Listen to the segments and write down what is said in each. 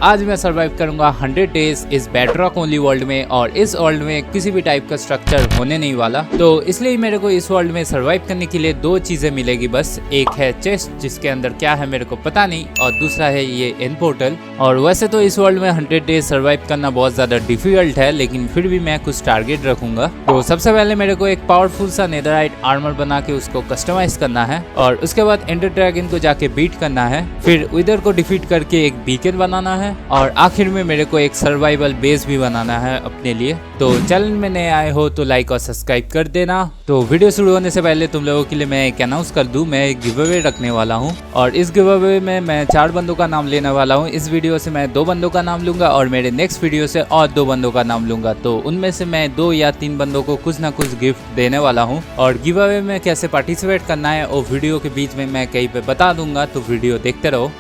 आज मैं सरवाइव करूंगा 100 डेज इस बेडरॉक ओनली वर्ल्ड में, और इस वर्ल्ड में किसी भी टाइप का स्ट्रक्चर होने नहीं वाला। तो इसलिए मेरे को इस वर्ल्ड में सरवाइव करने के लिए दो चीजें मिलेगी बस। एक है चेस्ट जिसके अंदर क्या है मेरे को पता नहीं, और दूसरा है ये एंड पोर्टल। और वैसे तो इस वर्ल्ड में 100 डेज सरवाइव करना बहुत ज्यादा डिफिकल्ट है, लेकिन फिर भी मैं कुछ टारगेट रखूंगा। तो सबसे पहले मेरे को एक पावरफुल सा नेदरराइट आर्मर बना के उसको कस्टमाइज करना है, और उसके बाद एंडर ड्रैगन को जाके बीट करना है, फिर विदर को डिफीट करके एक बीकन बनाना है, और आखिर में मेरे को एक सर्वाइवल बेस भी बनाना है अपने लिए। तो चैनल में नए आए हो तो लाइक और सब्सक्राइब कर देना। तो वीडियो शुरू होने से पहले तुम लोगों के लिए मैं एक अनाउंस कर दूं, मैं एक गिव अवे रखने वाला हूं, और इस गिव अवे में मैं 4 बंदों का नाम लेने वाला हूं। इस वीडियो से मैं 2 बंदों का नाम लूंगा, और मेरे नेक्स्ट वीडियो से और 2 बंदों का नाम लूंगा। तो उनमें से मैं 2 या 3 बंदों को कुछ ना कुछ गिफ्ट देने वाला हूँ, और गिव अवे में कैसे पार्टिसिपेट करना है और वीडियो के बीच में मैं कहीं पे बता दूंगा, तो वीडियो देखते रहो।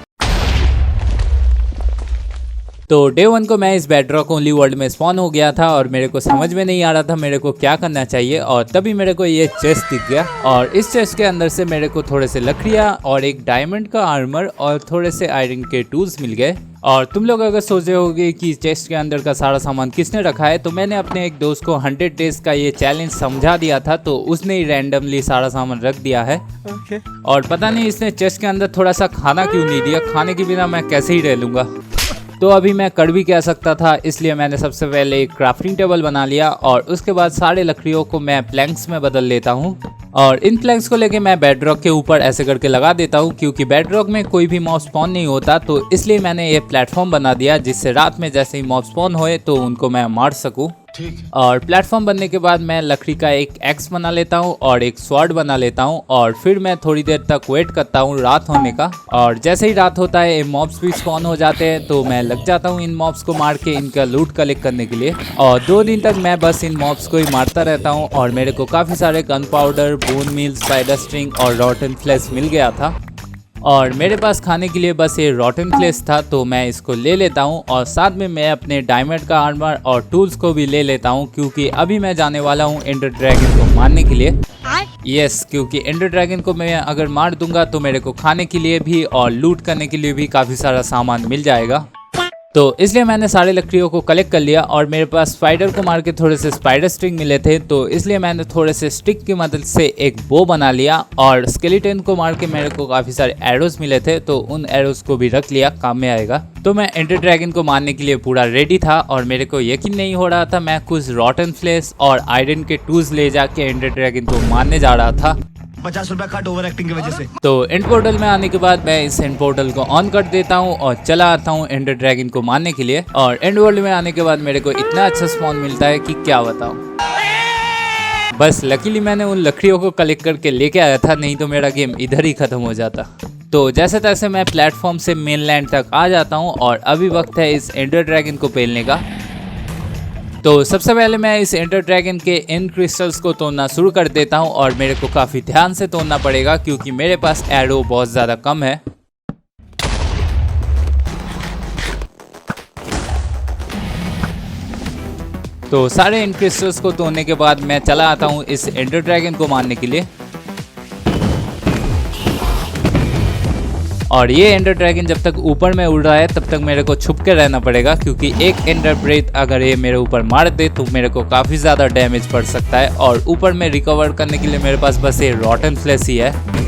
तो डे 1 को मैं इस बेडरॉक ओनली वर्ल्ड में स्पॉन हो गया था, और मेरे को समझ में नहीं आ रहा था मेरे को क्या करना चाहिए, और तभी मेरे को ये चेस्ट दिख गया, और इस चेस्ट के अंदर से मेरे को थोड़े से लकड़ियाँ और एक डायमंड का आर्मर और थोड़े से आयरन के टूल्स मिल गए। और तुम लोग अगर सोच रहे होगे कि चेस्ट के अंदर का सारा सामान किसने रखा है, तो मैंने अपने एक दोस्त को 100 डेज का ये चैलेंज समझा दिया था, तो उसने ही रैंडमली सारा सामान रख दिया है। और पता नहीं इसने चेस्ट के अंदर थोड़ा सा खाना क्यों नहीं दिया, खाने के बिना मैं कैसे ही रह लूँगा। तो अभी मैं कर भी कह सकता था, इसलिए मैंने सबसे पहले एक क्राफ्टिंग टेबल बना लिया, और उसके बाद सारे लकड़ियों को मैं प्लैंक्स में बदल लेता हूँ, और इन प्लैंक्स को लेके मैं बेडरॉक के ऊपर ऐसे करके लगा देता हूँ, क्योंकि बेडरॉक में कोई भी मॉब स्पॉन नहीं होता। तो इसलिए मैंने ये प्लेटफॉर्म बना दिया, जिससे रात में जैसे ही मॉब स्पॉन होए तो उनको मैं मार सकूँ। और प्लेटफॉर्म बनने के बाद मैं लकड़ी का एक एक्स बना लेता हूँ और एक स्वॉर्ड बना लेता हूँ, और फिर मैं थोड़ी देर तक वेट करता हूँ रात होने का। और जैसे ही रात होता है मॉब्स भी स्पॉन हो जाते हैं, तो मैं लग जाता हूँ इन मॉब्स को मार के इनका लूट कलेक्ट करने के लिए। और 2 दिन तक मैं बस इन मॉब्स को ही मारता रहता हूँ, और मेरे को काफ़ी सारे gun powder, bone meal, spider string और रॉटन फ्लेश मिल गया था। और मेरे पास खाने के लिए बस ये रॉटन फ्लेश था, तो मैं इसको ले लेता हूँ, और साथ में मैं अपने डायमंड का आर्मर और टूल्स को भी ले लेता हूँ, क्योंकि अभी मैं जाने वाला हूँ एंडर ड्रैगन को मारने के लिए। यस, क्योंकि एंडर ड्रैगन को मैं अगर मार दूंगा तो मेरे को खाने के लिए भी और लूट करने के लिए भी काफ़ी सारा सामान मिल जाएगा। तो इसलिए मैंने सारे लकड़ियों को कलेक्ट कर लिया, और मेरे पास स्पाइडर को मार के थोड़े से स्पाइडर स्टिक मिले थे, तो इसलिए मैंने थोड़े से स्टिक की मदद से एक बो बना लिया, और स्केलेटन को मार के मेरे को काफ़ी सारे एरोज मिले थे, तो उन एरोज को भी रख लिया, काम में आएगा। तो मैं एंडर ड्रैगन को मारने के लिए पूरा रेडी था, और मेरे को यकीन नहीं हो रहा था मैं कुछ रॉटन फ्लेश और आयरन के टूल्स ले जाके एंडर ड्रैगन को मारने जा रहा था। 50 रुपए कट ओवर एक्टिंग की वजह से। तो एंड पोर्टल में आने के बाद मैं इस एंड पोर्टल को ऑन कर देता हूँ और चला आता हूँ एंडर ड्रैगन को मारने के लिए। और एंड वर्ल्ड में आने के बाद मेरे को इतना अच्छा स्पॉन मिलता है कि क्या बताऊँ। बस लकीली मैंने उन लकड़ियों को कलेक्ट करके लेके आया था, नहीं तो मेरा गेम इधर ही खत्म हो जाता। तो जैसे तैसे मैं प्लेटफॉर्म से मेनलैंड तक आ जाता हूँ, और अभी वक्त है इस एंडर ड्रैगन को पेलने का। तो सबसे पहले मैं इस एंडर ड्रैगन के एंड क्रिस्टल्स को तोड़ना शुरू कर देता हूं, और मेरे को काफ़ी ध्यान से तोड़ना पड़ेगा, क्योंकि मेरे पास एरो बहुत ज़्यादा कम है। तो सारे एंड क्रिस्टल्स को तोड़ने के बाद मैं चला आता हूं इस एंडर ड्रैगन को मारने के लिए। और ये एंडर ड्रैगन जब तक ऊपर में उड़ रहा है तब तक मेरे को छुप के रहना पड़ेगा, क्योंकि एक एंडर ब्रेथ अगर ये मेरे ऊपर मार दे तो मेरे को काफ़ी ज़्यादा डैमेज पड़ सकता है। और ऊपर में रिकवर करने के लिए मेरे पास बस ये रॉटन फ्लेश ही है।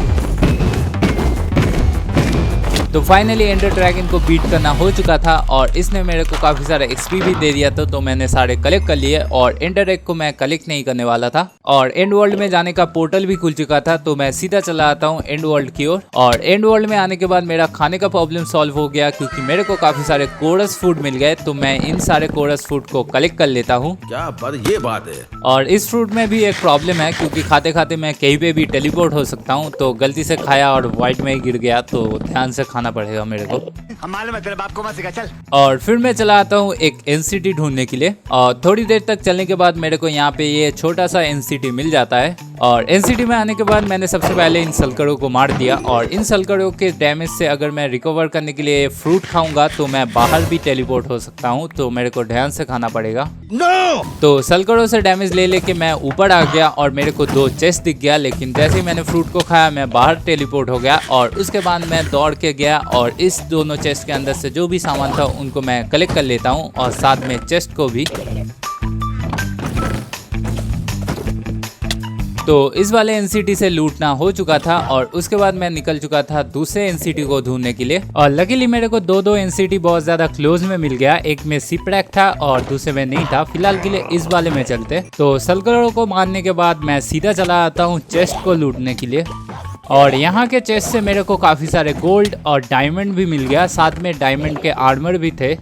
तो फाइनली एंडर ड्रैगन को बीट करना हो चुका था, और इसने मेरे को काफ़ी सारा एक्सपी भी दे दिया था, तो मैंने सारे कलेक्ट कर लिए। और एंडर एग को मैं कलेक्ट नहीं करने वाला था, और एंड वर्ल्ड में जाने का पोर्टल भी खुल चुका था, तो मैं सीधा चला आता हूँ एंड वर्ल्ड की ओर। और एंड वर्ल्ड में आने के बाद मेरा खाने का प्रॉब्लम सॉल्व हो गया, क्योंकि मेरे को काफ़ी सारे कोरस फूड मिल गए, तो मैं इन सारे कोरस फूड को कलेक्ट कर लेता हूँ। क्या ये बात है। और इस फ्रूट में भी एक प्रॉब्लम है, क्योंकि खाते खाते मैं कहीं पे भी टेलीपोर्ट हो सकता हूँ, तो गलती से खाया और वाइट में ही गिर गया, तो ध्यान से खाना पड़ेगा मेरे को। मालूम है तेरे बाप को मत सिखा, चल। और फिर मैं चला आता हूँ एक एनसीटी ढूंढने के लिए, और थोड़ी देर तक चलने के बाद मेरे को यहाँ पे ये छोटा सा एनसीटी मिल जाता है। और एनसीटी में आने के बाद मैंने सबसे पहले इन सलकड़ों को मार दिया, और इन सलकड़ों के डैमेज से अगर मैं रिकवर करने के लिए फ्रूट खाऊंगा तो मैं बाहर भी टेलीपोर्ट हो सकता हूँ, तो मेरे को ध्यान से खाना पड़ेगा। no! तो सलकड़ों से डैमेज ले लेके मैं ऊपर आ गया, और मेरे को 2 चेस्ट दिख गया, लेकिन जैसे ही मैंने फ्रूट को खाया मैं बाहर टेलीपोर्ट हो गया। और उसके बाद मैं दौड़ के गया गया और इस दोनों चेस्ट के अंदर से जो भी सामान था उनको मैं कलेक्ट कर लेता हूँ और साथ में चेस्ट को भी। तो इस वाले एनसीटी से लूटना हो चुका था और उसके बाद मैं निकल चुका था दूसरे एनसीटी को ढूंढने के लिए। और लकीली मेरे को दो एनसीटी बहुत ज्यादा क्लोज में मिल गया। एक में सिप्रैक था और दूसरे में नहीं था। फिलहाल के लिए इस वाले में चलते। तो सल्करों को मारने के बाद मैं सीधा चला आता हूँ चेस्ट को लूटने के लिए। और यहाँ के चेस्ट से मेरे को काफी सारे गोल्ड और डायमंड भी मिल गया, साथ में डायमंड के आर्मर भी थे।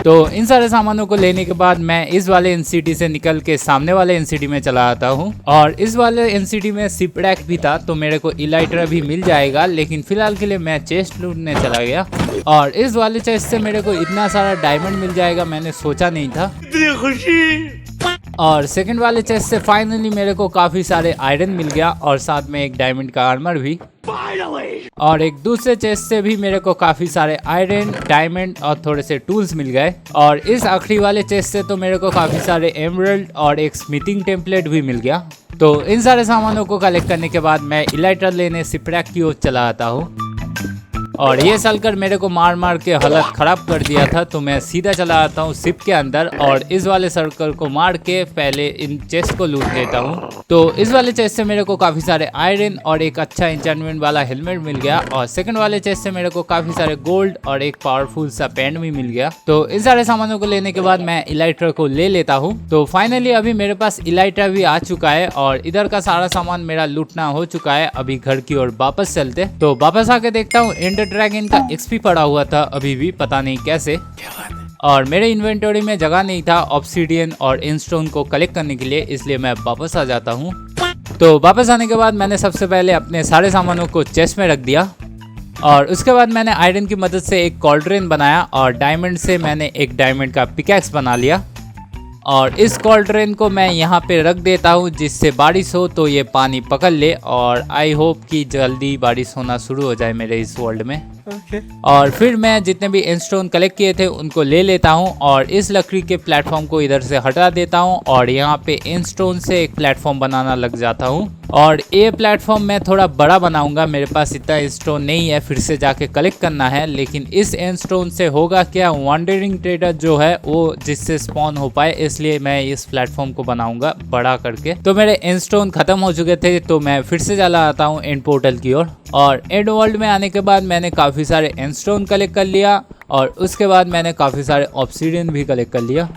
तो इन सारे सामानों को लेने के बाद मैं इस वाले एनसीटी से निकल के सामने वाले एनसीटी में चला आता हूँ। और इस वाले एनसीटी में सिप्रैक भी था तो मेरे को इलाइट्रा भी मिल जाएगा, लेकिन फिलहाल के लिए मैं चेस्ट लूटने चला गया। और इस वाले चेस्ट से मेरे को इतना सारा डायमंड मिल जाएगा मैंने सोचा नहीं था। इतनी खुशी। और सेकंड वाले चेस्ट से फाइनली मेरे को काफी सारे आयरन मिल गया और साथ में एक डायमंड का आर्मर भी। और एक दूसरे चेस्ट से भी मेरे को काफी सारे आयरन, डायमंड और थोड़े से टूल्स मिल गए। और इस आखिरी वाले चेस्ट से तो मेरे को काफी सारे एमरल्ड और एक स्मिथिंग टेम्पलेट भी मिल गया। तो इन सारे सामानों को कलेक्ट करने के बाद मैं इलाइट्रा लेने सिप्रैक की ओर चला आता हूँ। और ये सलकर मेरे को मार मार के हालत खराब कर दिया था तो मैं सीधा चला आता हूँ शिप के अंदर और इस वाले सर्कल को मार के पहले इन चेस्ट को लूट लेता हूँ। तो इस वाले चेस्ट से मेरे को काफी सारे आयरन और एक अच्छा एन्चेंटमेंट वाला हेलमेट मिल गया। और सेकंड वाले चेस्ट से मेरे को काफी सारे गोल्ड और एक पावरफुल सा पेन भी मिल गया। तो इन सारे सामानों को लेने के बाद मैं इलाइट्रा को ले लेता हूँ। तो फाइनली अभी मेरे पास इलाइट्रा भी आ चुका है और इधर का सारा सामान मेरा लूटना हो चुका है। अभी घर की ओर वापस चलते। तो वापस आके देखता हूँ एंडर ड्रैगन का एक्सपी पड़ा हुआ था अभी भी, पता नहीं कैसे। और मेरे इन्वेंटरी में जगह नहीं था ऑब्सीडियन और इनस्टोन को कलेक्ट करने के लिए, इसलिए मैं वापस आ जाता हूँ। तो वापस आने के बाद मैंने सबसे पहले अपने सारे सामानों को चेस्ट में रख दिया और उसके बाद मैंने आयरन की मदद से एक कॉल्ड्रेन बनाया और डायमंड से मैंने एक डायमंड का पिकैक्स बना लिया। और इस कॉल्ड्रेन को मैं यहाँ पे रख देता हूँ जिससे बारिश हो तो ये पानी पकड़ ले और आई होप कि जल्दी बारिश होना शुरू हो जाए मेरे इस वर्ल्ड में। और फिर मैं जितने भी इनस्टोन कलेक्ट किए थे उनको ले लेता हूँ और इस लकड़ी के प्लेटफॉर्म को इधर से हटा देता हूँ और यहाँ पे इनस्टोन से एक प्लेटफॉर्म बनाना लग जाता हूँ। और ये प्लेटफॉर्म मैं थोड़ा बड़ा बनाऊंगा, मेरे पास इतना इनस्टोन नहीं है, फिर से जाके कलेक्ट करना है। लेकिन इस इनस्टोन से होगा क्या, वॉन्डरिंग ट्रेडर जो है वो जिससे स्पॉन हो पाए, इसलिए मैं इस प्लेटफॉर्म को बनाऊंगा बड़ा करके। तो मेरे इनस्टोन खत्म हो चुके थे तो मैं फिर से चला आता हूँ एंड पोर्टल की ओर। और एंड वर्ल्ड में आने के बाद मैंने काफ़ी सारे इनस्टोन कलेक्ट कर लिया और उसके बाद मैंने काफ़ी सारे ऑब्सीडियन भी कलेक्ट कर लिया।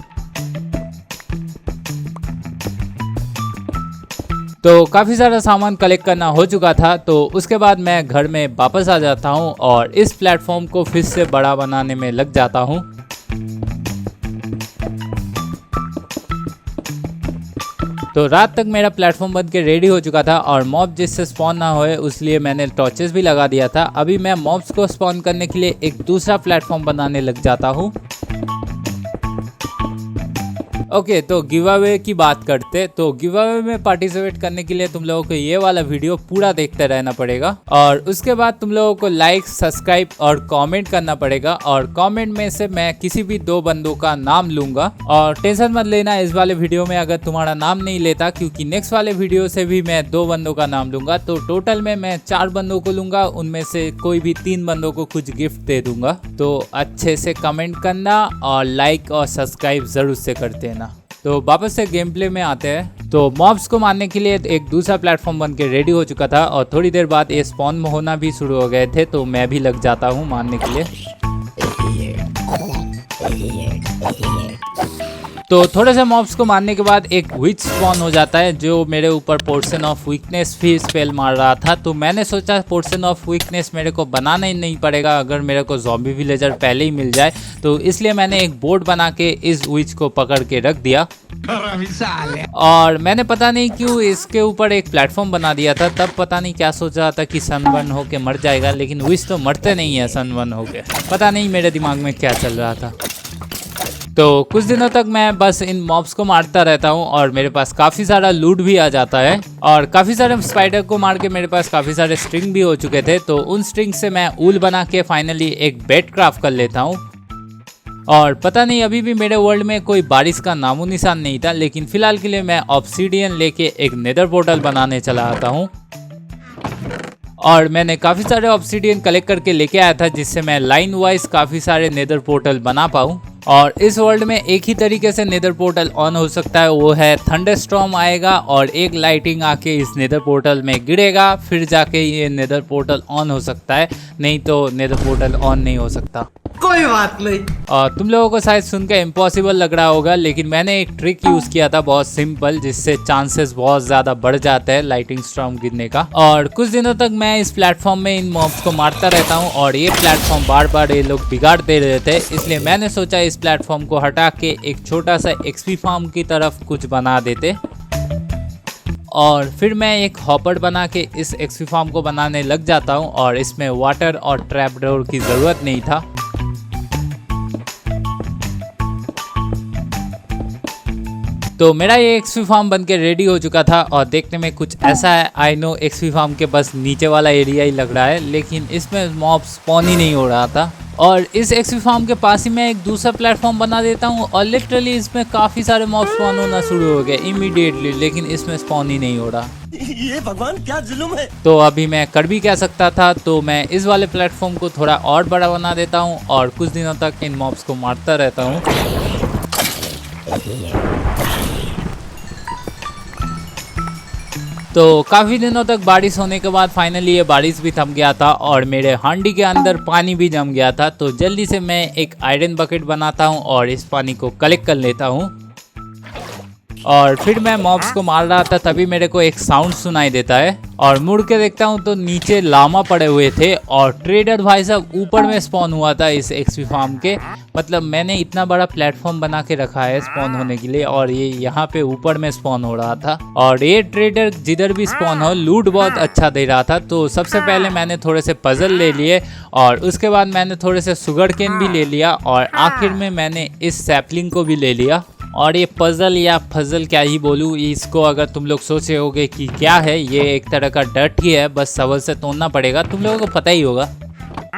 तो काफ़ी सारा सामान कलेक्ट करना हो चुका था तो उसके बाद मैं घर में वापस आ जाता हूँ और इस प्लेटफॉर्म को फिर से बड़ा बनाने में लग जाता हूँ। तो रात तक मेरा प्लेटफॉर्म बन के रेडी हो चुका था और मॉब जिससे स्पॉन ना होए उसलिए मैंने टॉर्चेस भी लगा दिया था। अभी मैं मॉब्स को स्पॉन करने के लिए एक दूसरा प्लेटफॉर्म बनाने लग जाता हूँ। ओके, तो गिव अवे की बात करते। तो गिव अवे में पार्टिसिपेट करने के लिए तुम लोगों को ये वाला वीडियो पूरा देखते रहना पड़ेगा और उसके बाद तुम लोगों को लाइक, सब्सक्राइब और कमेंट करना पड़ेगा। और कमेंट में से मैं किसी भी 2 बंदों का नाम लूंगा और टेंशन मत लेना इस वाले वीडियो में अगर तुम्हारा नाम नहीं लेता, क्योंकि नेक्स्ट वाले वीडियो से भी मैं 2 बंदों का नाम लूंगा। तो टोटल में मैं 4 बंदों को लूंगा, उनमें से कोई भी 3 बंदों को कुछ गिफ्ट दे दूंगा। तो अच्छे से कमेंट करना और लाइक और सब्सक्राइब जरूर से कर देना। तो वापस से गेम प्ले में आते हैं। तो मॉब्स को मारने के लिए एक दूसरा प्लेटफॉर्म बन के रेडी हो चुका था और थोड़ी देर बाद ये स्पॉन होना भी शुरू हो गए थे तो मैं भी लग जाता हूँ मारने के लिए। तो थोड़े से मॉब्स को मारने के बाद एक विच स्पॉन हो जाता है जो मेरे ऊपर पोर्शन ऑफ वीकनेस भी स्पेल मार रहा था। तो मैंने सोचा पोर्शन ऑफ वीकनेस मेरे को बनाना ही नहीं पड़ेगा अगर मेरे को ज़ॉम्बी विलेजर पहले ही मिल जाए। तो इसलिए मैंने एक बोर्ड बना के इस विच को पकड़ के रख दिया और मैंने पता नहीं क्यों इसके ऊपर एक प्लेटफॉर्म बना दिया था। तब पता नहीं क्या सोच रहा था कि सनबर्न होके मर जाएगा, लेकिन विच तो मरते नहीं है सनबर्न होके। पता नहीं मेरे दिमाग में क्या चल रहा था। तो कुछ दिनों तक मैं बस इन मॉब्स को मारता रहता हूँ और मेरे पास काफ़ी सारा लूट भी आ जाता है और काफ़ी सारे स्पाइडर को मार के मेरे पास काफ़ी सारे स्ट्रिंग भी हो चुके थे। तो उन स्ट्रिंग से मैं ऊल बना के फाइनली एक बेड क्राफ्ट कर लेता हूँ। और पता नहीं अभी भी मेरे वर्ल्ड में कोई बारिश का नामो निशान नहीं था, लेकिन फिलहाल के लिए मैं ऑब्सीडियन लेके एक नेदर पोर्टल बनाने चला आता हूँ। और मैंने काफ़ी सारे ऑब्सीडियन कलेक्ट करके लेके आया था जिससे मैं लाइन वाइज काफ़ी सारे नेदर पोर्टल बना पाऊँ। और इस वर्ल्ड में एक ही तरीके से नेदर पोर्टल ऑन हो सकता है, वो है थंडरस्टॉर्म आएगा और एक लाइटिंग आके इस नेदर पोर्टल में गिरेगा, फिर जाके ये नेदर पोर्टल ऑन हो सकता है, नहीं तो नेदर पोर्टल ऑन नहीं हो सकता। कोई बात नहीं। और तुम लोगों को शायद सुनकर इम्पॉसिबल लग रहा होगा, लेकिन मैंने एक ट्रिक यूज किया था बहुत सिंपल, जिससे चांसेस बहुत ज्यादा बढ़ जाते हैं लाइटिंग स्टॉर्म गिरने का। और कुछ दिनों तक मैं इस प्लेटफॉर्म में इन मॉब्स को मारता रहता हूँ और ये प्लेटफॉर्म बार बार ये लोग बिगाड़ते रहते हैं, इसलिए मैंने सोचा इस प्लेटफॉर्म को हटा के एक छोटा सा एक्सपी फार्म की तरफ कुछ बना देते। और फिर मैं एक हॉपर बना के इस एक्सपी फार्म को बनाने लग जाता हूँ और इसमें वाटर और ट्रैप डोर की ज़रूरत नहीं था। तो मेरा ये एक्सपी फार्म बन के रेडी हो चुका था और देखने में कुछ ऐसा है। आई नो एक्सपी फार्म के बस नीचे वाला एरिया ही लग रहा है, लेकिन इसमें मॉब स्पॉन ही नहीं हो रहा था। और इस एक्सपी फार्म के पास ही मैं एक दूसरा प्लेटफॉर्म बना देता हूँ और लिटरली इसमें काफ़ी सारे मॉब स्पॉन होना शुरू हो गए इमीडिएटली, लेकिन इसमें स्पॉन ही नहीं हो रहा। ये भगवान क्या जुल्म है। तो अभी मैं कर भी क्या सकता था, तो मैं इस वाले प्लेटफॉर्म को थोड़ा और बड़ा बना देता हूँ और कुछ दिनों तक इन मॉब्स को मारता रहता हूँ। तो काफ़ी दिनों तक बारिश होने के बाद फाइनली ये बारिश भी थम गया था और मेरे हांडी के अंदर पानी भी जम गया था। तो जल्दी से मैं एक आयरन बकेट बनाता हूँ और इस पानी को कलेक्ट कर लेता हूँ। और फिर मैं मॉब्स को मार रहा था, तभी मेरे को एक साउंड सुनाई देता है और मुड़ के देखता हूँ तो नीचे लामा पड़े हुए थे और ट्रेडर भाई साहब ऊपर में स्पॉन हुआ था इस एक्सपी फार्म के। मतलब मैंने इतना बड़ा प्लेटफॉर्म बना के रखा है स्पॉन होने के लिए और ये यहाँ पे ऊपर में स्पॉन हो रहा था। और ये ट्रेडर जिधर भी स्पॉन हो लूट बहुत अच्छा दे रहा था। तो सबसे पहले मैंने थोड़े से पजल ले लिए और उसके बाद मैंने थोड़े से शुगर केन भी ले लिया और आखिर में मैंने इस सैपलिंग को भी ले लिया। और ये पजल या फजल क्या ही बोलूँ, इसको अगर तुम लोग सोच रहे होगे कि क्या है, ये एक तरह का डट ही है, बस सवल से तोड़ना पड़ेगा, तुम लोगों को पता ही होगा।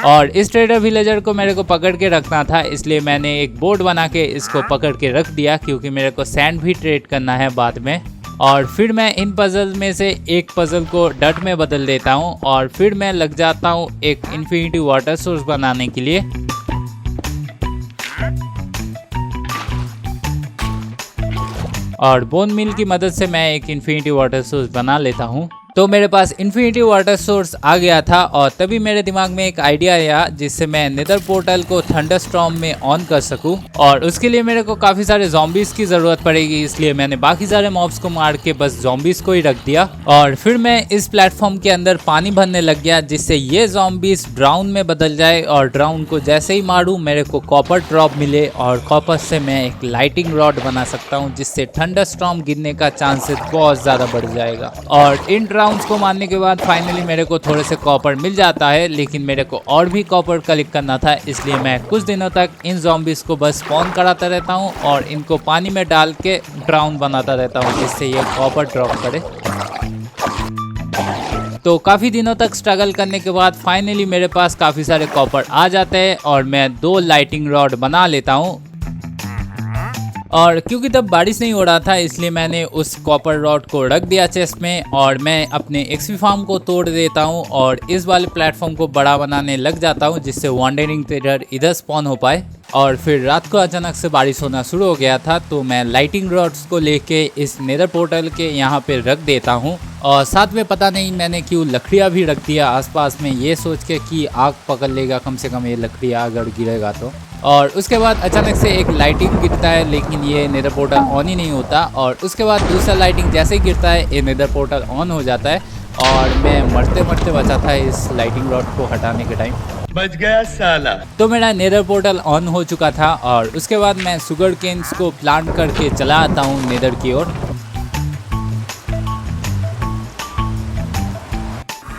और इस ट्रेडर विलेजर को मेरे को पकड़ के रखना था, इसलिए मैंने एक बोर्ड बना के इसको पकड़ के रख दिया, क्योंकि मेरे को सैंड भी ट्रेड करना है बाद में। और फिर मैं इन पजल में से एक पजल को डट में बदल देता हूँ और फिर मैं लग जाता हूँ एक इन्फिनिटी वाटर सोर्स बनाने के लिए। और बोन मिल की मदद से मैं एक इन्फिनिटी वाटर सोर्स बना लेता हूँ। तो मेरे पास इन्फिनिटी वाटर सोर्स आ गया था और तभी मेरे दिमाग में एक आइडिया आया जिससे मैं नेदर पोर्टल को थंडरस्टॉर्म में ऑन कर सकूं। और उसके लिए मेरे को काफ़ी सारे ज़ॉम्बीज़ की ज़रूरत पड़ेगी, इसलिए मैंने बाकी सारे मॉब्स को मार के बस ज़ॉम्बीज़ को ही रख दिया। और फिर मैं इस प्लेटफॉर्म के अंदर पानी भरने लग गया जिससे ये ज़ॉम्बीज़ ड्राउन में बदल जाए और ड्राउन को जैसे ही मारूँ मेरे को कॉपर ड्रॉप मिले और कॉपर से मैं एक लाइटिंग रॉड बना सकता हूँ, जिससे थंडरस्टॉर्म गिरने का चांसेस बहुत ज़्यादा बढ़ जाएगा। और इन राउंड्स को मारने के बाद फाइनली मेरे को थोड़े से कॉपर मिल जाता है, लेकिन मेरे को और भी कॉपर कलेक्ट करना था, इसलिए मैं कुछ दिनों तक इन ज़ॉम्बीज़ को बस स्पॉन कराता रहता हूँ और इनको पानी में डाल के ड्राउन बनाता रहता हूँ, जिससे ये कॉपर ड्रॉप करे। तो काफ़ी दिनों तक स्ट्रगल करने के बाद फाइनली मेरे पास काफ़ी सारे कॉपर आ जाते हैं और मैं 2 लाइटिंग रॉड बना लेता हूँ। और क्योंकि तब बारिश नहीं हो रहा था, इसलिए मैंने उस कॉपर रॉड को रख दिया चेस्ट में और मैं अपने एक्सपी फार्म को तोड़ देता हूं और इस वाले प्लेटफॉर्म को बड़ा बनाने लग जाता हूं, जिससे वॉन्डरिंग ट्रेडर इधर स्पॉन हो पाए। और फिर रात को अचानक से बारिश होना शुरू हो गया था, तो मैं लाइटिंग रॉड्स को लेके इस नेदर पोर्टल के यहाँ पे रख देता हूँ। और साथ में पता नहीं मैंने क्यों लकड़ियाँ भी रख दिया आसपास में, ये सोच के कि आग पकड़ लेगा कम से कम ये लकड़ियाँ अगर गिरेगा तो। और उसके बाद अचानक से एक लाइटिंग गिरता है, लेकिन ये नेदर पोर्टल ऑन ही नहीं होता। और उसके बाद दूसरा लाइटिंग जैसे ही गिरता है ये नेदर पोर्टल ऑन हो जाता है और मैं मरते मरते बचा था इस लाइटिंग रॉड को हटाने के टाइम। बच गया साला। तो मेरा नेदर पोर्टल ऑन हो चुका था और उसके बाद मैं शुगर केन्स को प्लांट करके चला आता हूँ नेदर की ओर।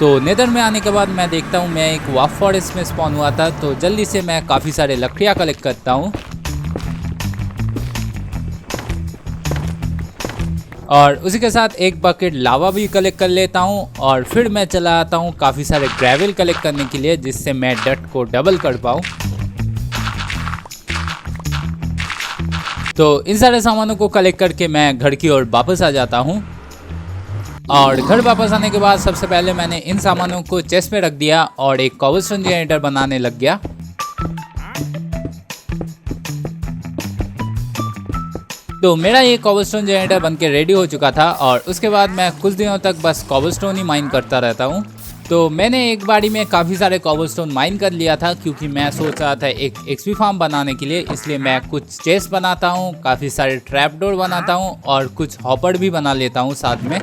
तो नेदर में आने के बाद मैं देखता हूँ मैं एक वाफ फॉरेस्ट में स्पॉन हुआ था, तो जल्दी से मैं काफ़ी सारे लकड़ियाँ कलेक्ट करता हूँ और उसी के साथ एक बकेट लावा भी कलेक्ट कर लेता हूँ। और फिर मैं चला आता हूँ काफ़ी सारे ग्रेवल कलेक्ट करने के लिए, जिससे मैं डट को डबल कर पाऊँ। तो इन सारे सामानों को कलेक्ट करके मैं घर की ओर वापस आ जाता हूँ। और घर वापस आने के बाद सबसे पहले मैंने इन सामानों को चेस्ट में रख दिया और एक कॉबलस्टोन जनरेटर बनाने लग गया। तो मेरा ये कॉबलस्टोन जनरेटर बनके रेडी हो चुका था और उसके बाद मैं कुछ दिनों तक बस कॉबलस्टोन ही माइन करता रहता हूँ। तो मैंने एक बारी में काफ़ी सारे कॉबलस्टोन माइन कर लिया था क्योंकि मैं सोच रहा था एक एक्सपी फार्म बनाने के लिए, इसलिए मैं कुछ चेस्ट बनाता हूँ, काफ़ी सारे ट्रैप डोर बनाता हूँ और कुछ हॉपर भी बना लेता हूँ साथ में।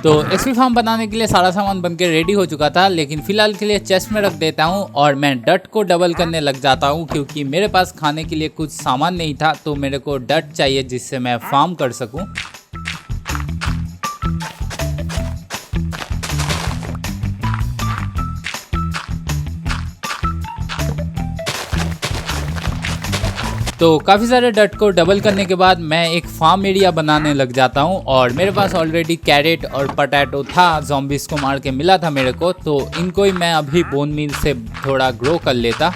तो एक्सपी फार्म बनाने के लिए सारा सामान बनके रेडी हो चुका था, लेकिन फिलहाल के लिए चेस्ट में रख देता हूँ और मैं डट को डबल करने लग जाता हूँ क्योंकि मेरे पास खाने के लिए कुछ सामान नहीं था। तो मेरे को डट चाहिए जिससे मैं फार्म कर सकूँ। तो काफ़ी सारे डट को डबल करने के बाद मैं एक फार्म एरिया बनाने लग जाता हूँ और मेरे पास ऑलरेडी कैरेट और पोटैटो था, ज़ॉम्बीज़ को मार के मिला था मेरे को, तो इनको ही मैं अभी बोन मील से थोड़ा ग्रो कर लेता।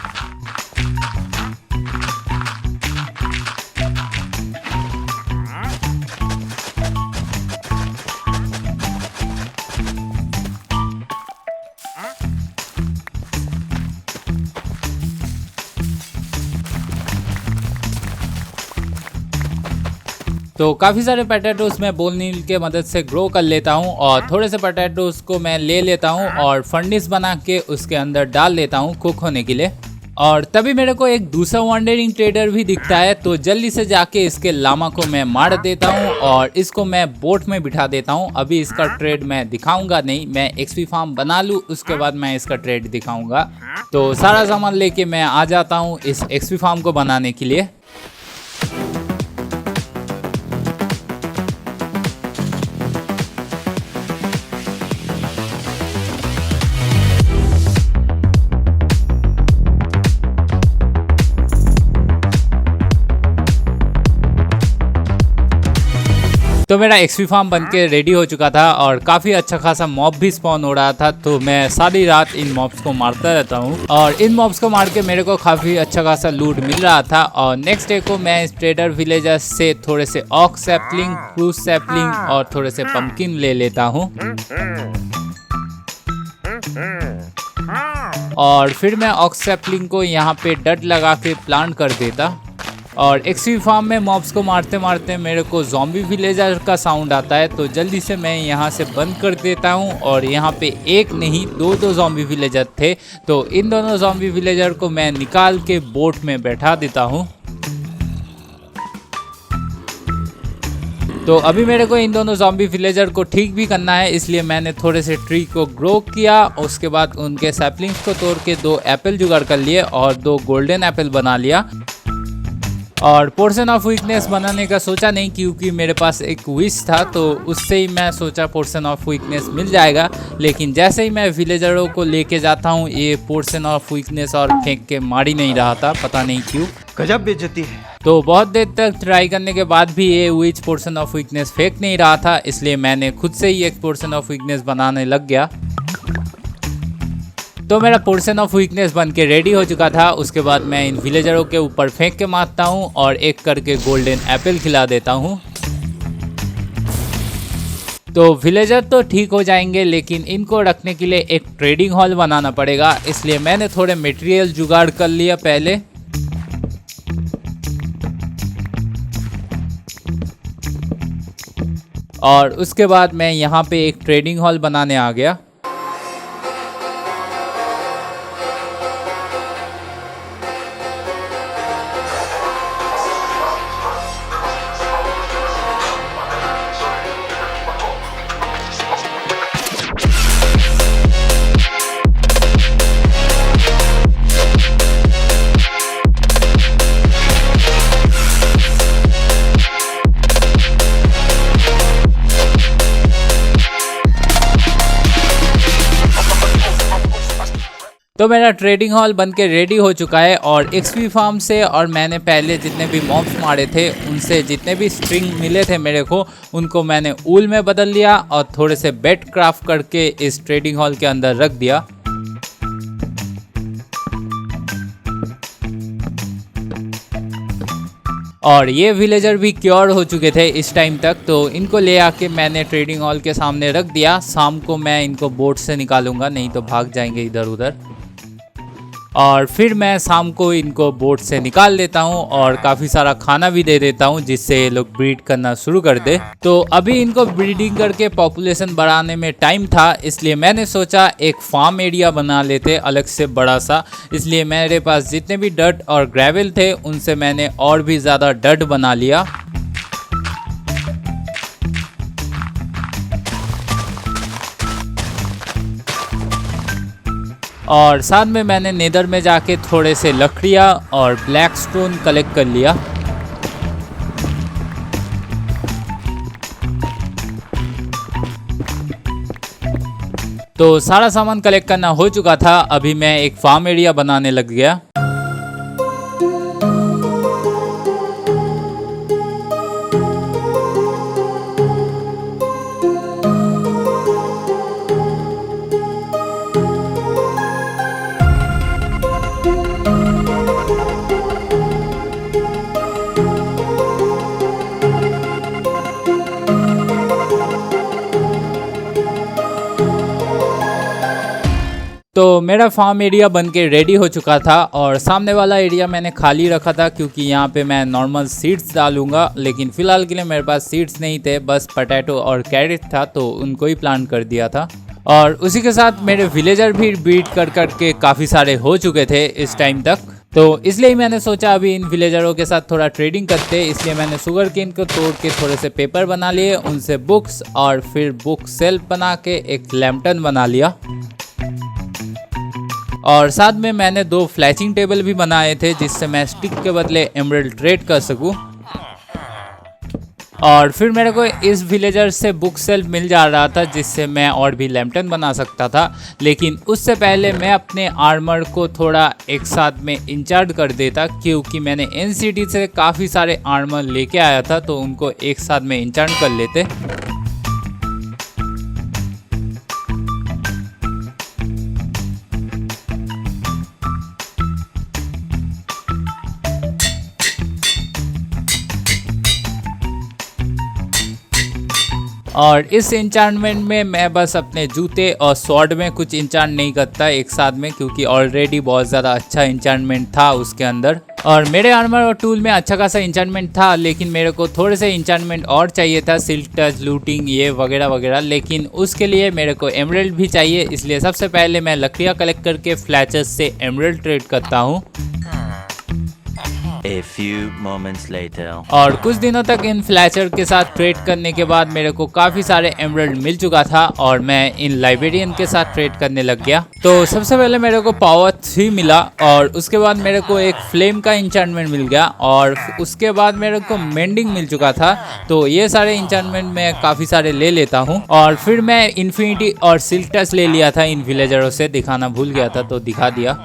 तो काफ़ी सारे पोटैटोस मैं बोन मील के मदद से ग्रो कर लेता हूँ और थोड़े से पोटैटोस को मैं ले लेता हूँ और फर्नेस बना के उसके अंदर डाल लेता हूँ कुक होने के लिए। और तभी मेरे को एक दूसरा वॉन्डरिंग ट्रेडर भी दिखता है, तो जल्दी से जाके इसके लामा को मैं मार देता हूँ और इसको मैं बोट में बिठा देता हूँ। अभी इसका ट्रेड मैं दिखाऊंगा नहीं, मैं एक्सपी फार्म बना लूँ उसके बाद मैं इसका ट्रेड दिखाऊंगा। तो सारा सामान लेके मैं आ जाता हूँ इस एक्सपी फार्म को बनाने के लिए। तो मेरा एक्सपी फार्म बनके रेडी हो चुका था और काफ़ी अच्छा खासा मॉब भी स्पॉन हो रहा था, तो मैं सारी रात इन मॉब्स को मारता रहता हूँ और इन मॉब्स को मार के मेरे को काफ़ी अच्छा खासा लूट मिल रहा था। और नेक्स्ट डे को मैं इस ट्रेडर विलेजर से थोड़े से ऑक सैपलिंग, क्रूज सैपलिंग और थोड़े से पंपकिन ले लेता हूँ और फिर मैं ऑक सैपलिंग को यहाँ पे डट लगा के प्लांट कर देता। और एक्सपी फार्म में मॉब्स को मारते मारते मेरे को ज़ॉम्बी विलेजर का साउंड आता है, तो जल्दी से मैं यहाँ से बंद कर देता हूँ। और यहाँ पे एक नहीं दो ज़ॉम्बी विलेजर थे, तो इन दोनों ज़ॉम्बी विलेजर को मैं निकाल के बोट में बैठा देता हूँ। तो अभी मेरे को इन दोनों ज़ॉम्बी विलेजर को ठीक भी करना है, इसलिए मैंने थोड़े से ट्री को ग्रो किया। उसके बाद उनके सैपलिंग्स को तोड़ के 2 एप्पल जुगाड़ कर लिए और 2 गोल्डन एप्पल बना लिया। और पोर्शन ऑफ वीकनेस बनाने का सोचा नहीं क्योंकि मेरे पास एक विश था, तो उससे ही मैं सोचा पोर्शन ऑफ वीकनेस मिल जाएगा। लेकिन जैसे ही मैं विलेजरों को लेके जाता हूँ ये पोर्शन ऑफ वीकनेस और फेंक के मार ही नहीं रहा था, पता नहीं क्यों। गजब बेइज्जती है। तो बहुत देर तक ट्राई करने के बाद भी ये विच पोर्शन ऑफ वीकनेस फेंक नहीं रहा था, इसलिए मैंने खुद से ही एक पोर्शन ऑफ वीकनेस बनाने लग गया। तो मेरा पोर्शन ऑफ वीकनेस बन के रेडी हो चुका था। उसके बाद मैं इन विलेजरों के ऊपर फेंक के मारता हूँ और एक करके गोल्डन एप्पल खिला देता हूँ। तो विलेजर तो ठीक हो जाएंगे, लेकिन इनको रखने के लिए एक ट्रेडिंग हॉल बनाना पड़ेगा, इसलिए मैंने थोड़े मटेरियल जुगाड़ कर लिया पहले। और उसके बाद मैं यहाँ पे एक ट्रेडिंग हॉल बनाने आ गया। तो मेरा ट्रेडिंग हॉल बनके रेडी हो चुका है और एक्सपी फार्म से और मैंने पहले जितने भी मॉब्स मारे थे उनसे जितने भी स्ट्रिंग मिले थे मेरे को, उनको मैंने ऊल में बदल लिया और थोड़े से बेड क्राफ्ट करके इस ट्रेडिंग हॉल के अंदर रख दिया। और ये विलेजर भी क्योर हो चुके थे इस टाइम तक, तो इनको ले आके मैंने ट्रेडिंग हॉल के सामने रख दिया। शाम को मैं इनको बोट से निकालूंगा, नहीं तो भाग जाएंगे इधर उधर। और फिर मैं शाम को इनको बोट से निकाल देता हूँ और काफ़ी सारा खाना भी दे देता हूँ जिससे ये लोग ब्रीड करना शुरू कर दे। तो अभी इनको ब्रीडिंग करके पॉपुलेशन बढ़ाने में टाइम था, इसलिए मैंने सोचा एक फार्म एरिया बना लेते अलग से बड़ा सा। इसलिए मेरे पास जितने भी डर्ट और ग्रेवल थे उनसे मैंने और भी ज़्यादा डर्ट बना लिया। और साथ में मैंने नेदर में जाके थोड़े से लकड़ियाँ और ब्लैक स्टोन कलेक्ट कर लिया। तो सारा सामान कलेक्ट करना हो चुका था। अभी मैं एक फार्म एरिया बनाने लग गया। तो मेरा फार्म एरिया बनके रेडी हो चुका था और सामने वाला एरिया मैंने खाली रखा था क्योंकि यहाँ पे मैं नॉर्मल सीड्स डालूंगा। लेकिन फ़िलहाल के लिए मेरे पास सीड्स नहीं थे, बस पोटैटो और कैरेट था, तो उनको ही प्लांट कर दिया था। और उसी के साथ मेरे विलेजर भी ब्रीड कर के काफ़ी सारे हो चुके थे इस टाइम तक। तो इसलिए मैंने सोचा अभी इन विलेजरों के साथ थोड़ा ट्रेडिंग करते। इसलिए मैंने शुगर केन को तोड़ के थोड़े से पेपर बना लिए, उनसे बुक्स और फिर बुक सेल्फ बना के एक लैम्पटन बना लिया। और साथ में मैंने 2 फ्लैचिंग टेबल भी बनाए थे जिससे मैं स्टिक के बदले एमरल्ड ट्रेड कर सकूं। और फिर मेरे को इस विलेजर से बुक सेल्फ मिल जा रहा था जिससे मैं और भी लैम्पटन बना सकता था। लेकिन उससे पहले मैं अपने आर्मर को थोड़ा एक साथ में इंचार्ज कर देता, क्योंकि मैंने एनसीटी से काफ़ी सारे आर्मर लेके आया था, तो उनको एक साथ में इंचार्ज कर लेते। और इस इंचार्टमेंट में मैं बस अपने जूते और स्वॉर्ड में कुछ इंचार्ट नहीं करता एक साथ में, क्योंकि ऑलरेडी बहुत ज़्यादा अच्छा इंचार्टमेंट था उसके अंदर। और मेरे आर्मर और टूल में अच्छा खासा इंचार्टमेंट था, लेकिन मेरे को थोड़े से इंचार्टमेंट और चाहिए था, सिल्क टच, लूटिंग, ये वगैरह वगैरह। लेकिन उसके लिए मेरे को एमरल्ड भी चाहिए, इसलिए सबसे पहले मैं लकड़ियाँ कलेक्ट करके फ्लैचर्स से एमरल्ड ट्रेड करता हूँ। A few moments later. और कुछ दिनों तक इन फ्लैचर के साथ ट्रेड करने के बाद मेरे को काफ़ी सारे एमरल्ड मिल चुका था और मैं इन लाइब्रेरियन के साथ ट्रेड करने लग गया। तो सबसे पहले मेरे को पावर 3 मिला और उसके बाद मेरे को एक फ्लेम का इंचार्टमेंट मिल गया और उसके बाद मेरे को मेंडिंग मिल चुका था। तो ये सारे इंचार्टमेंट मैं काफ़ी सारे ले लेता हूँ। और फिर मैं इन्फिनिटी और सिल्क टच ले लिया था इन विलेजरों से, दिखाना भूल गया था तो दिखा दिया।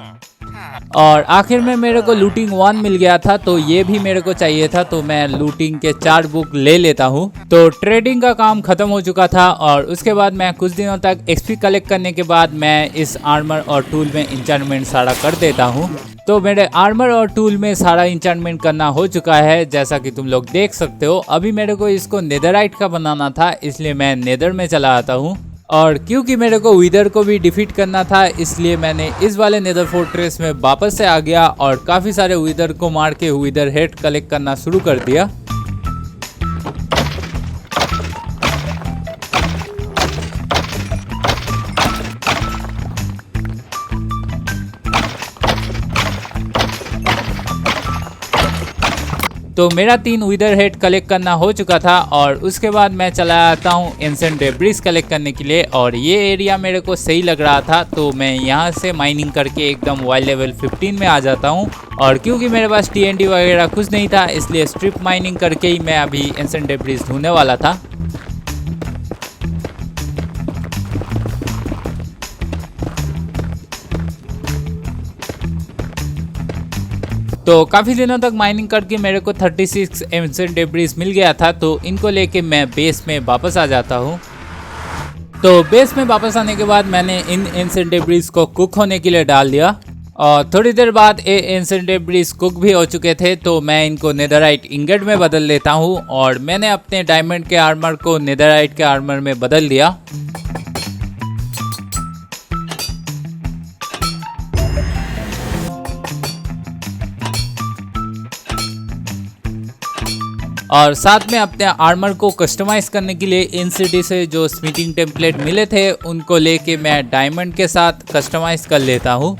और आखिर में मेरे को लूटिंग 1 मिल गया था, तो ये भी मेरे को चाहिए था, तो मैं लूटिंग के 4 बुक ले लेता हूँ। तो ट्रेडिंग का काम खत्म हो चुका था और उसके बाद मैं कुछ दिनों तक एक्सपी कलेक्ट करने के बाद मैं इस आर्मर और टूल में इंचार्टमेंट सारा कर देता हूँ। तो मेरे आर्मर और टूल में सारा इंचार्टमेंट करना हो चुका है, जैसा कि तुम लोग देख सकते हो। अभी मेरे को इसको नेदरराइट का बनाना था, इसलिए मैं नेदर में चला आता हूँ। और क्योंकि मेरे को विदर को भी डिफीट करना था, इसलिए मैंने इस वाले नेदर फोर्ट्रेस में वापस से आ गया और काफ़ी सारे विदर को मार के विदर हेड कलेक्ट करना शुरू कर दिया। तो मेरा 3 विदर हेड कलेक्ट करना हो चुका था और उसके बाद मैं चला आता हूँ एंसेंट डेब्रिस कलेक्ट करने के लिए। और ये एरिया मेरे को सही लग रहा था, तो मैं यहाँ से माइनिंग करके एकदम वाइल्ड लेवल 15 में आ जाता हूँ। और क्योंकि मेरे पास TNT वगैरह कुछ नहीं था, इसलिए स्ट्रिप माइनिंग करके ही मैं अभी एंसेंट डेब्रिस ढूंढने वाला था। तो काफ़ी दिनों तक माइनिंग करके मेरे को 36 एंसेंट डेब्रिस मिल गया था, तो इनको लेके मैं बेस में वापस आ जाता हूँ। तो बेस में वापस आने के बाद मैंने इन एंसेंट डेब्रिस को कुक होने के लिए डाल दिया। और थोड़ी देर बाद ये एंशिएंट डेब्रिस कुक भी हो चुके थे, तो मैं इनको नेदरराइट इंगट में बदल लेता हूँ और मैंने अपने डायमंड के आर्मर को नेदरराइट के आर्मर में बदल दिया। और साथ में अपने आर्मर को कस्टमाइज करने के लिए इन सिटी से जो स्मिथिंग टेम्पलेट मिले थे उनको लेके मैं डायमंड के साथ कस्टमाइज कर लेता हूँ।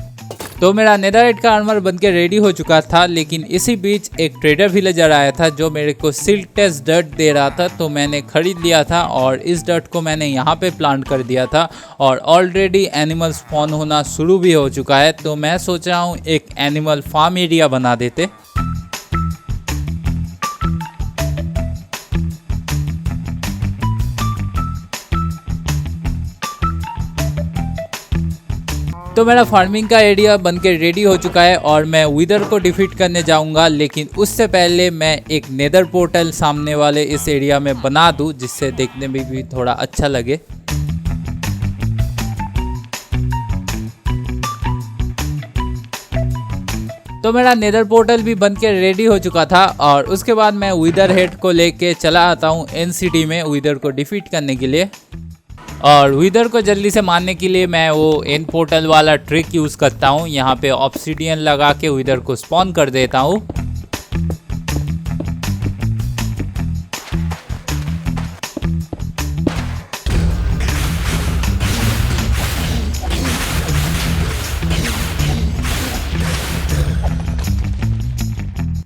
तो मेरा नेदरराइट का आर्मर बनके रेडी हो चुका था, लेकिन इसी बीच एक ट्रेडर विलेजर आया था जो मेरे को सिल्क टेस्ट डर्ट दे रहा था, तो मैंने खरीद लिया था और इस डर्ट को मैंने यहाँ पे प्लांट कर दिया था और ऑलरेडी एनिमल स्पॉन होना शुरू भी हो चुका है। तो मैं सोच रहा हूँ एक एनिमल फार्म एरिया बना देते। तो मेरा फार्मिंग का एरिया बनके रेडी हो चुका है और मैं विदर को डिफीट करने जाऊंगा, लेकिन उससे पहले मैं एक नेदर पोर्टल सामने वाले इस एरिया में बना दूं जिससे देखने में भी थोड़ा अच्छा लगे। तो मेरा नेदर पोर्टल भी बनके रेडी हो चुका था और उसके बाद मैं विदर हेड को लेके चला आता हूँ एनसीटी में विदर को डिफीट करने के लिए। और विदर को जल्दी से मारने के लिए मैं वो एन पोर्टल वाला ट्रिक यूज़ करता हूँ। यहाँ पे ऑब्सिडियन लगा के विदर को स्पॉन कर देता हूँ।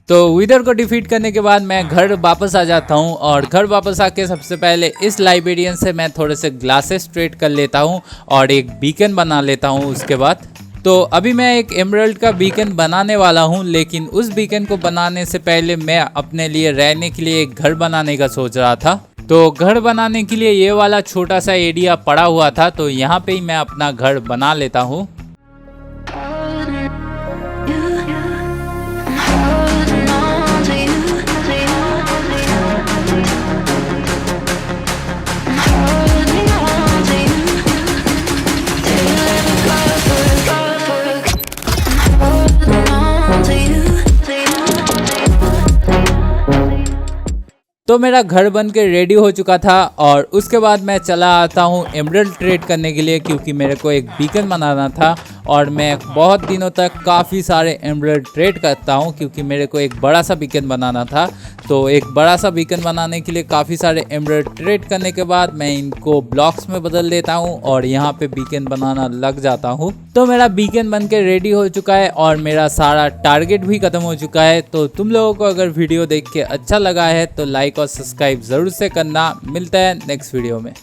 तो विदर को डिफीट करने के बाद मैं घर वापस आ जाता हूँ और घर वापस आके सबसे पहले इस लाइब्रेरियन से मैं थोड़े से ग्लासेस ट्रेड कर लेता हूँ और एक बीकन बना लेता हूँ उसके बाद। तो अभी मैं एक एमरल्ड का बीकन बनाने वाला हूँ, लेकिन उस बीकन को बनाने से पहले मैं अपने लिए रहने के लिए एक घर बनाने का सोच रहा था। तो घर बनाने के लिए ये वाला छोटा सा एरिया पड़ा हुआ था, तो यहाँ पे ही मैं अपना घर बना लेता हूँ। तो मेरा घर बन के रेडी हो चुका था और उसके बाद मैं चला आता हूँ एमरल्ड ट्रेड करने के लिए, क्योंकि मेरे को एक बीकन बनाना था और मैं बहुत दिनों तक काफ़ी सारे एमरल्ड ट्रेड करता हूँ क्योंकि मेरे को एक बड़ा सा बीकन बनाना था। तो एक बड़ा सा बीकन बनाने के लिए काफ़ी सारे एमरल्ड ट्रेड करने के बाद मैं इनको ब्लॉक्स में बदल देता हूँ और यहाँ पे बीकन बनाना लग जाता हूँ। तो मेरा बीकन बन के रेडी हो चुका है और मेरा सारा टारगेट भी खत्म हो चुका है। तो तुम लोगों को अगर वीडियो देख के अच्छा लगा है तो लाइक और सब्सक्राइब ज़रूर से करना। मिलता है नेक्स्ट वीडियो में।